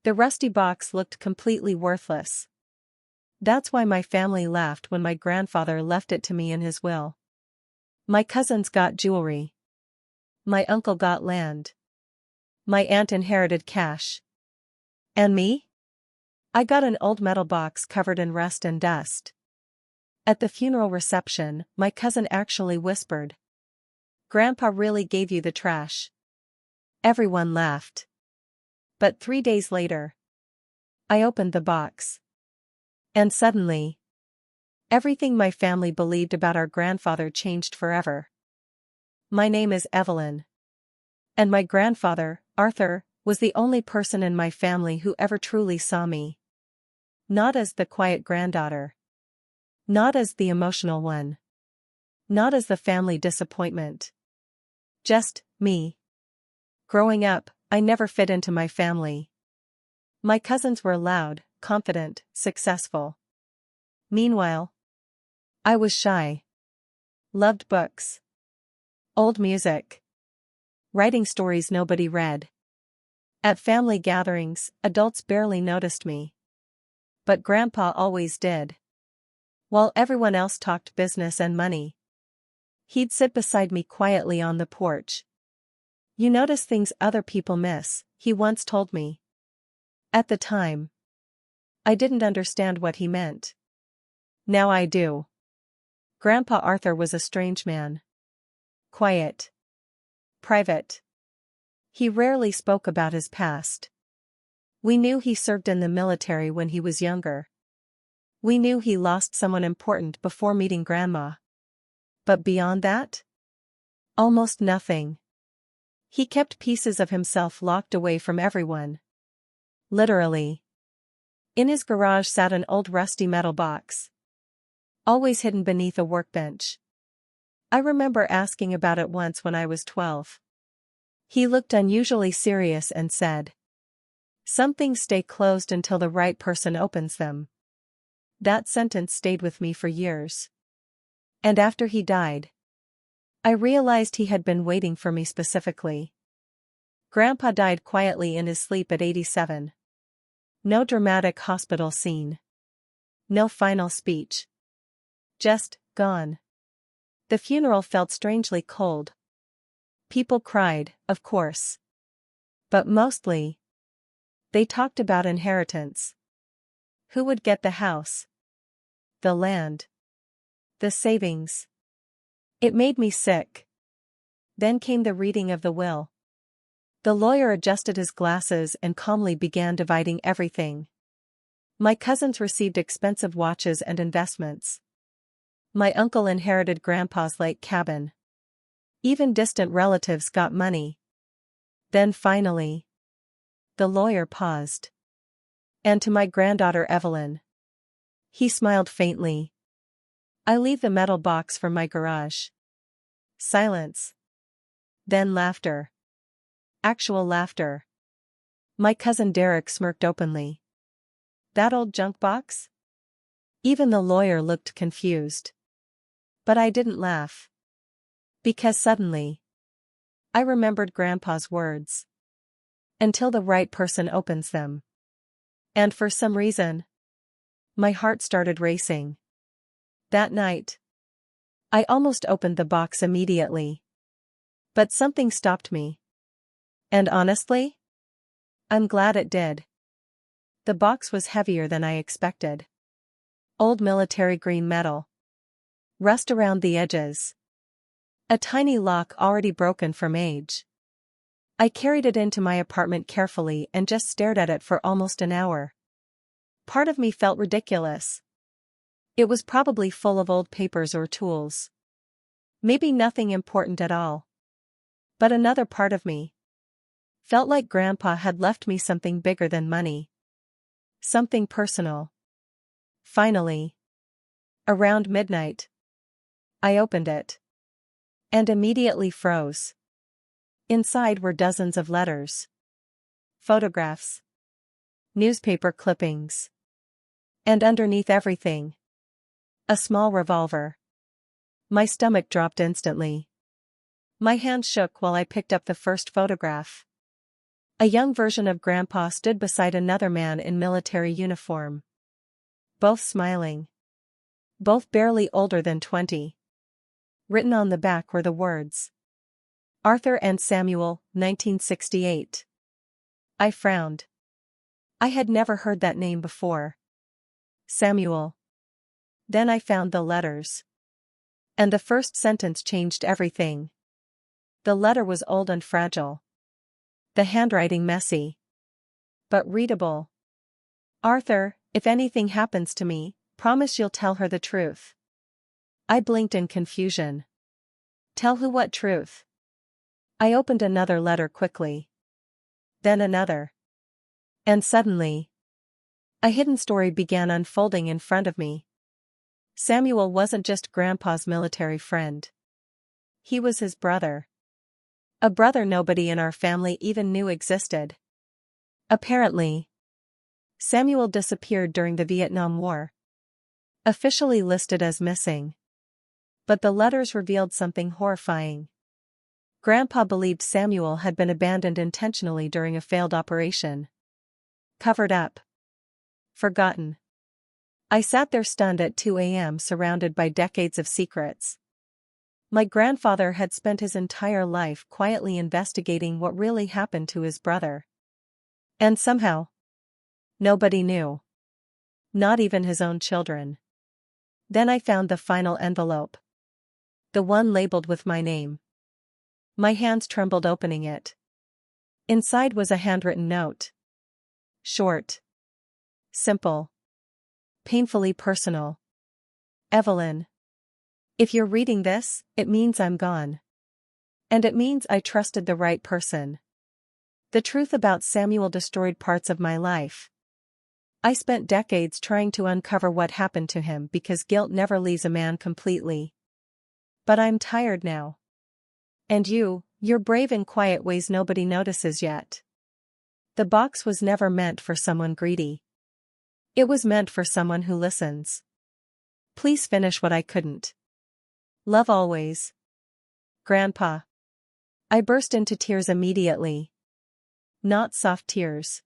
The rusty box looked completely worthless. That's why my family laughed when my grandfather left it to me in his will. My cousins got jewelry. My uncle got land. My aunt inherited cash. And me? I got an old metal box covered in rust and dust. At the funeral reception, my cousin actually whispered, "Grandpa really gave you the trash." Everyone laughed. But 3 days later, I opened the box. And suddenly, everything my family believed about our grandfather changed forever. My name is Evelyn. And my grandfather, Arthur, was the only person in my family who ever truly saw me. Not as the quiet granddaughter. Not as the emotional one. Not as the family disappointment. Just me. Growing up, I never fit into my family. My cousins were loud, confident, successful. Meanwhile, I was shy. Loved books. Old music. Writing stories nobody read. At family gatherings, adults barely noticed me. But Grandpa always did. While everyone else talked business and money, he'd sit beside me quietly on the porch. "You notice things other people miss," he once told me. At the time, I didn't understand what he meant. Now I do. Grandpa Arthur was a strange man. Quiet. Private. He rarely spoke about his past. We knew he served in the military when he was younger. We knew he lost someone important before meeting Grandma. But beyond that? Almost nothing. He kept pieces of himself locked away from everyone. Literally. In his garage sat an old rusty metal box. Always hidden beneath a workbench. I remember asking about it once when I was 12. He looked unusually serious and said, "Some things stay closed until the right person opens them." That sentence stayed with me for years. And after he died, I realized he had been waiting for me specifically. Grandpa died quietly in his sleep at 87. No dramatic hospital scene. No final speech. Just, gone. The funeral felt strangely cold. People cried, of course. But mostly, they talked about inheritance. Who would get the house? The land. The savings. It made me sick. Then came the reading of the will. The lawyer adjusted his glasses and calmly began dividing everything. My cousins received expensive watches and investments. My uncle inherited Grandpa's lake cabin. Even distant relatives got money. Then finally, the lawyer paused. "And to my granddaughter Evelyn." He smiled faintly. "I leave the metal box for my garage." Silence. Then laughter. Actual laughter. My cousin Derek smirked openly. "That old junk box?" Even the lawyer looked confused. But I didn't laugh. Because suddenly, I remembered Grandpa's words. Until the right person opens them. And for some reason, my heart started racing. That night, I almost opened the box immediately. But something stopped me. And honestly, I'm glad it did. The box was heavier than I expected. Old military green metal. Rust around the edges. A tiny lock already broken from age. I carried it into my apartment carefully and just stared at it for almost an hour. Part of me felt ridiculous. It was probably full of old papers or tools. Maybe nothing important at all. But another part of me felt like Grandpa had left me something bigger than money. Something personal. Finally, around midnight, I opened it. And immediately froze. Inside were dozens of letters. Photographs. Newspaper clippings. And underneath everything, a small revolver. My stomach dropped instantly. My hand shook while I picked up the first photograph. A young version of Grandpa stood beside another man in military uniform. Both smiling. Both barely older than 20. Written on the back were the words, Arthur and Samuel, 1968. I frowned. I had never heard that name before. Samuel. Then I found the letters. And the first sentence changed everything. The letter was old and fragile. The handwriting messy. But readable. Arthur, if anything happens to me, promise you'll tell her the truth. I blinked in confusion. Tell who what truth? I opened another letter quickly. Then another. And suddenly, a hidden story began unfolding in front of me. Samuel wasn't just Grandpa's military friend. He was his brother. A brother nobody in our family even knew existed. Apparently, Samuel disappeared during the Vietnam War. Officially listed as missing. But the letters revealed something horrifying. Grandpa believed Samuel had been abandoned intentionally during a failed operation. Covered up. Forgotten. I sat there stunned at 2 a.m. surrounded by decades of secrets. My grandfather had spent his entire life quietly investigating what really happened to his brother. And somehow, nobody knew. Not even his own children. Then I found the final envelope. The one labeled with my name. My hands trembled opening it. Inside was a handwritten note. Short. Simple. Painfully personal. Evelyn. If you're reading this, it means I'm gone. And it means I trusted the right person. The truth about Samuel destroyed parts of my life. I spent decades trying to uncover what happened to him because guilt never leaves a man completely. But I'm tired now. And you're brave in quiet ways nobody notices yet. The box was never meant for someone greedy. It was meant for someone who listens. Please finish what I couldn't. Love always. Grandpa. I burst into tears immediately. Not soft tears.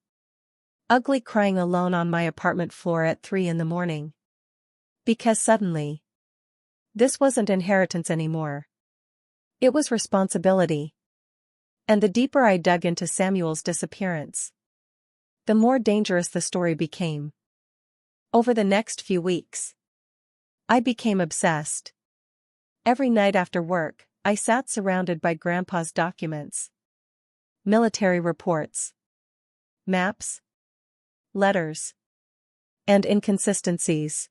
Ugly crying alone on my apartment floor at 3 in the morning. Because suddenly, this wasn't inheritance anymore. It was responsibility. And the deeper I dug into Samuel's disappearance, the more dangerous the story became. Over the next few weeks, I became obsessed. Every night after work, I sat surrounded by Grandpa's documents. Military reports. Maps. Letters. And inconsistencies.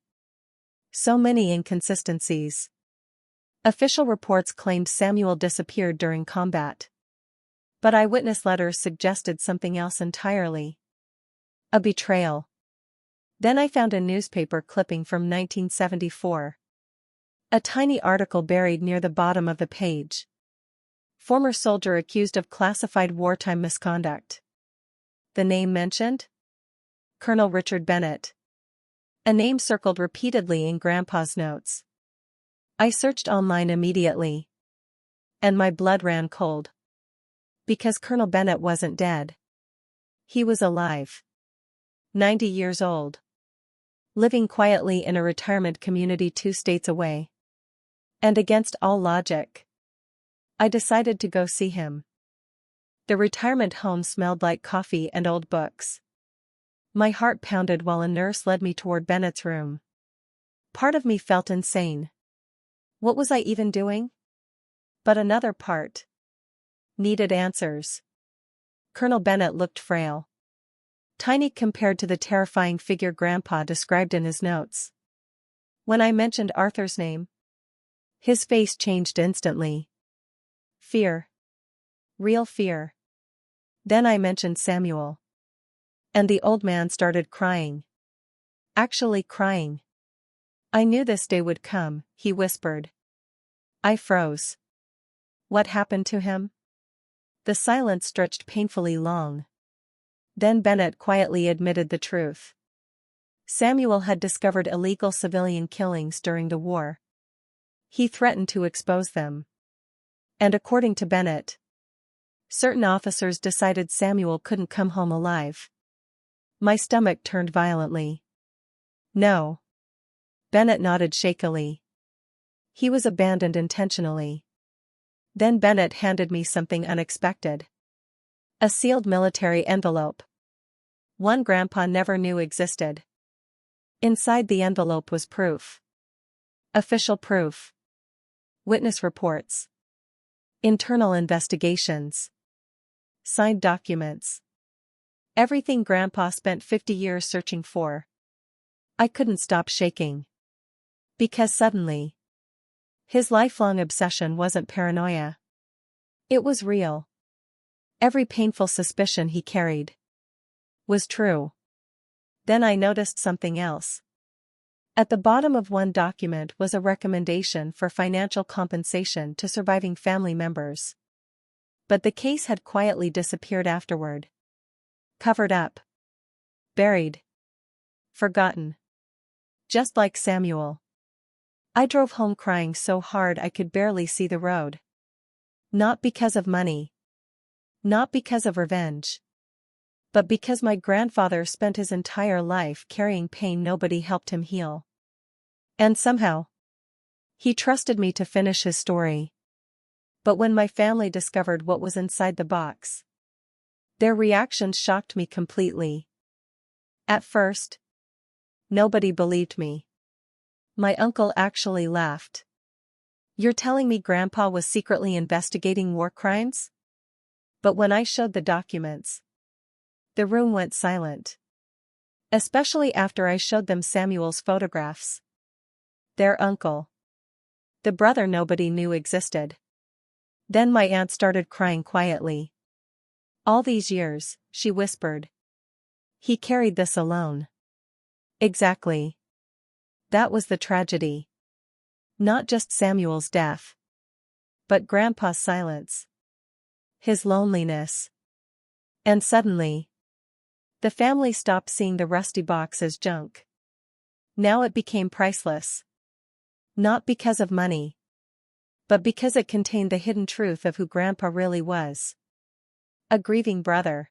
So many inconsistencies. Official reports claimed Samuel disappeared during combat. But eyewitness letters suggested something else entirely. A betrayal. Then I found a newspaper clipping from 1974. A tiny article buried near the bottom of the page. Former soldier accused of classified wartime misconduct. The name mentioned? Colonel Richard Bennett. A name circled repeatedly in Grandpa's notes. I searched online immediately. And my blood ran cold. Because Colonel Bennett wasn't dead. He was alive. 90 years old. Living quietly in a retirement community 2 states away. And against all logic, I decided to go see him. The retirement home smelled like coffee and old books. My heart pounded while a nurse led me toward Bennett's room. Part of me felt insane. What was I even doing? But another part needed answers. Colonel Bennett looked frail. Tiny compared to the terrifying figure Grandpa described in his notes. When I mentioned Arthur's name, his face changed instantly. Fear. Real fear. Then I mentioned Samuel. And the old man started crying. Actually crying. I knew this day would come, he whispered. I froze. What happened to him? The silence stretched painfully long. Then Bennett quietly admitted the truth. Samuel had discovered illegal civilian killings during the war. He threatened to expose them. And according to Bennett, Certain officers decided Samuel couldn't come home alive. My stomach turned violently. No. Bennett nodded shakily. He was abandoned intentionally. Then Bennett handed me something unexpected. A sealed military envelope. One Grandpa never knew existed. Inside the envelope was proof. Official proof. Witness reports. Internal investigations. Signed documents. Everything Grandpa spent 50 years searching for. I couldn't stop shaking. Because suddenly, his lifelong obsession wasn't paranoia. It was real. Every painful suspicion he carried was true. Then I noticed something else. At the bottom of one document was a recommendation for financial compensation to surviving family members. But the case had quietly disappeared afterward. Covered up. Buried. Forgotten. Just like Samuel. I drove home crying so hard I could barely see the road. Not because of money. Not because of revenge. But because my grandfather spent his entire life carrying pain nobody helped him heal. And somehow, he trusted me to finish his story. But when my family discovered what was inside the box, their reactions shocked me completely. At first, nobody believed me. My uncle actually laughed. "You're telling me Grandpa was secretly investigating war crimes?" But when I showed the documents, the room went silent. Especially after I showed them Samuel's photographs. Their uncle. The brother nobody knew existed. Then my aunt started crying quietly. "All these years," she whispered. "He carried this alone." Exactly. That was the tragedy. Not just Samuel's death. But Grandpa's silence. His loneliness. And suddenly, the family stopped seeing the rusty box as junk. Now it became priceless. Not because of money. But because it contained the hidden truth of who Grandpa really was. A grieving brother.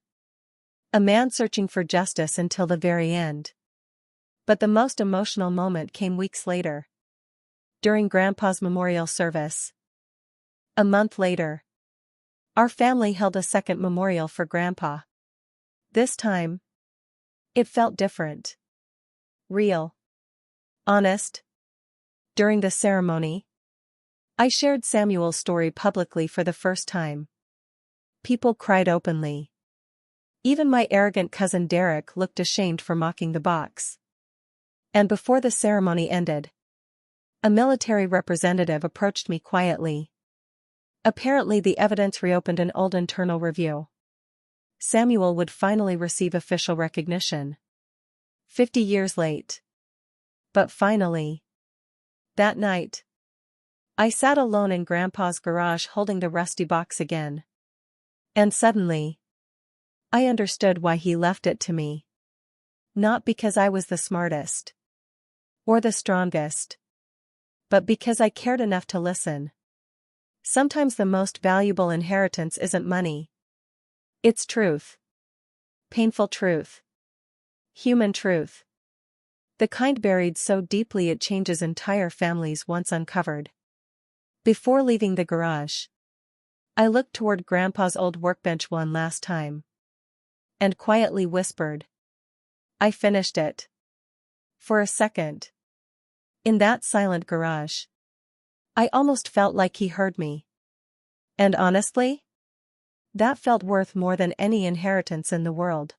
A man searching for justice until the very end. But the most emotional moment came weeks later. During Grandpa's memorial service. A month later, our family held a second memorial for Grandpa. This time, it felt different. Real. Honest. During the ceremony, I shared Samuel's story publicly for the first time. People cried openly. Even my arrogant cousin Derek looked ashamed for mocking the box. And before the ceremony ended, a military representative approached me quietly. Apparently the evidence reopened an old internal review. Samuel would finally receive official recognition. 50 years late. But finally. That night, I sat alone in Grandpa's garage holding the rusty box again. And suddenly, I understood why he left it to me. Not because I was the smartest. Or the strongest. But because I cared enough to listen. Sometimes the most valuable inheritance isn't money. It's truth. Painful truth. Human truth. The kind buried so deeply it changes entire families once uncovered. Before leaving the garage, I looked toward Grandpa's old workbench one last time. And quietly whispered. I finished it. For a second. In that silent garage. I almost felt like he heard me. And honestly, that felt worth more than any inheritance in the world.